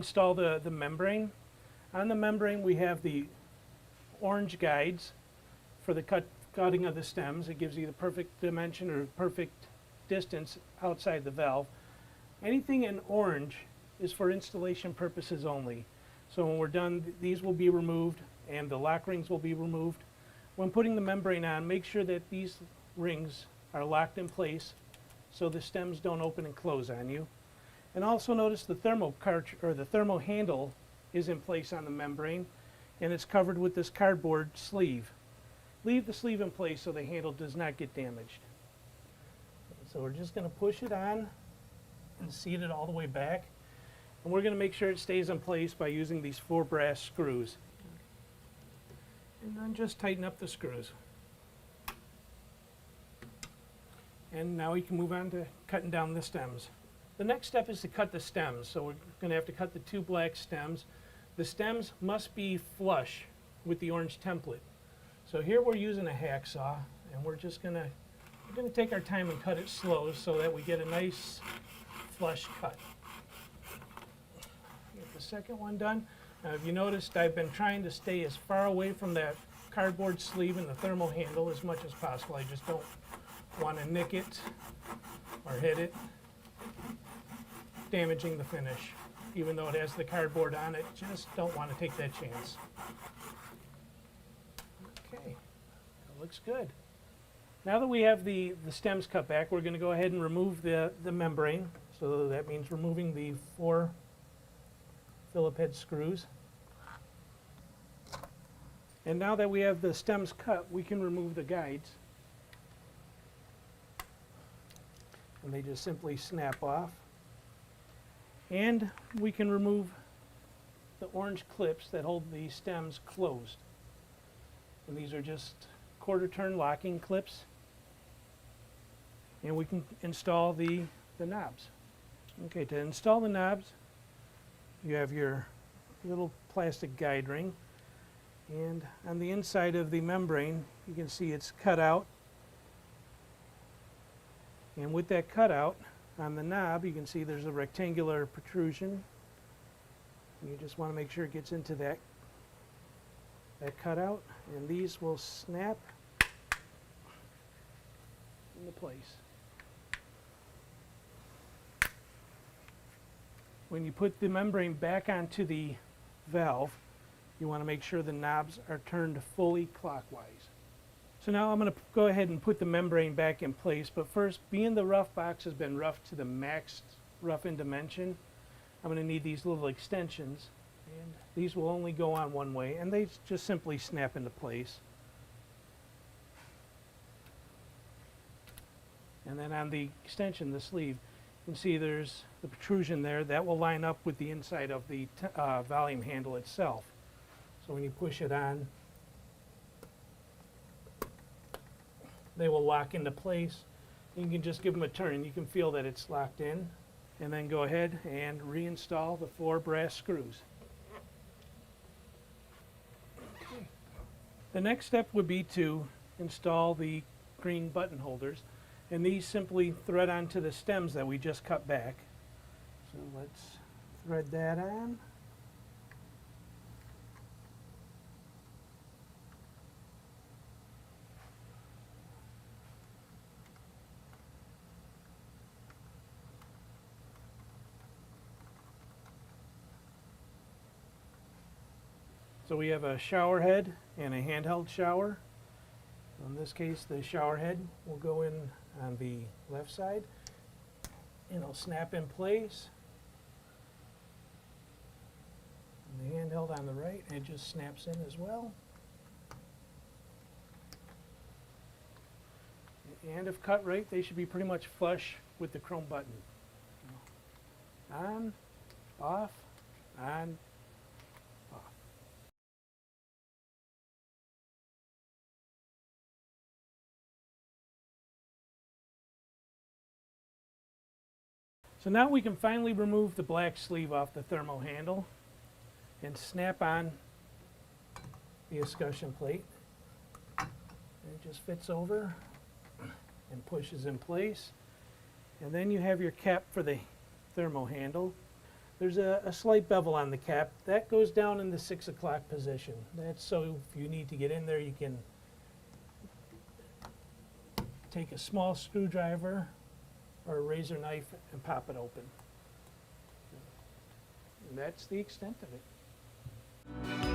install the membrane. On the membrane we have the orange guides for the cutting of the stems. It gives you the perfect dimension or perfect distance outside the valve. Anything in orange is for installation purposes only. So when we're done, these will be removed and the lock rings will be removed. When putting the membrane on, make sure that these rings are locked in place so the stems don't open and close on you. And also notice the thermo handle is in place on the membrane, and it's covered with this cardboard sleeve. Leave the sleeve in place so the handle does not get damaged. So we're just going to push it on and seat it all the way back. And we're going to make sure it stays in place by using these 4 brass screws. And then just tighten up the screws. And now we can move on to cutting down the stems. The next step is to cut the stems. So we're going to have to cut the 2 black stems. The stems must be flush with the orange template. So here we're using a hacksaw, and we're going to take our time and cut it slow so that we get a nice flush cut. Get the second one done. Now, if you noticed, I've been trying to stay as far away from that cardboard sleeve and the thermal handle as much as possible. I just don't want to nick it or hit it, damaging the finish. Even though it has the cardboard on it, just don't want to take that chance. Okay, that looks good. Now that we have the stems cut back, we're going to go ahead and remove the membrane. So that means removing the 4 Phillip head screws. And now that we have the stems cut, we can remove the guides. And they just simply snap off. And we can remove the orange clips that hold the stems closed. And these are just 1/4 turn locking clips. And we can install the knobs. Okay, to install the knobs, you have your little plastic guide ring. And on the inside of the membrane, you can see it's cut out. And with that cutout, on the knob, you can see there's a rectangular protrusion. And you just want to make sure it gets into that cutout, and these will snap into place. When you put the membrane back onto the valve, you want to make sure the knobs are turned fully clockwise. So now I'm going to go ahead and put the membrane back in place, but first, being the rough box has been roughed to the max rough-in dimension, I'm going to need these little extensions, and these will only go on one way, and they just simply snap into place. And then on the extension, the sleeve, you can see there's the protrusion there. That will line up with the inside of the volume handle itself. So when you push it on, they will lock into place. You can just give them a turn. You can feel that it's locked in. And then go ahead and reinstall the 4 brass screws. Okay. The next step would be to install the green button holders. And these simply thread onto the stems that we just cut back. So let's thread that on. So we have a shower head and a handheld shower. In this case, the shower head will go in on the left side, and it'll snap in place. And the handheld on the right, and it just snaps in as well. And if cut right, they should be pretty much flush with the chrome button. On, off, on, off. So now we can finally remove the black sleeve off the thermal handle and snap on the escutcheon plate. And it just fits over and pushes in place. And then you have your cap for the thermal handle. There's a slight bevel on the cap. That goes down in the 6 o'clock position. That's so if you need to get in there, you can take a small screwdriver or a razor knife and pop it open. And that's the extent of it.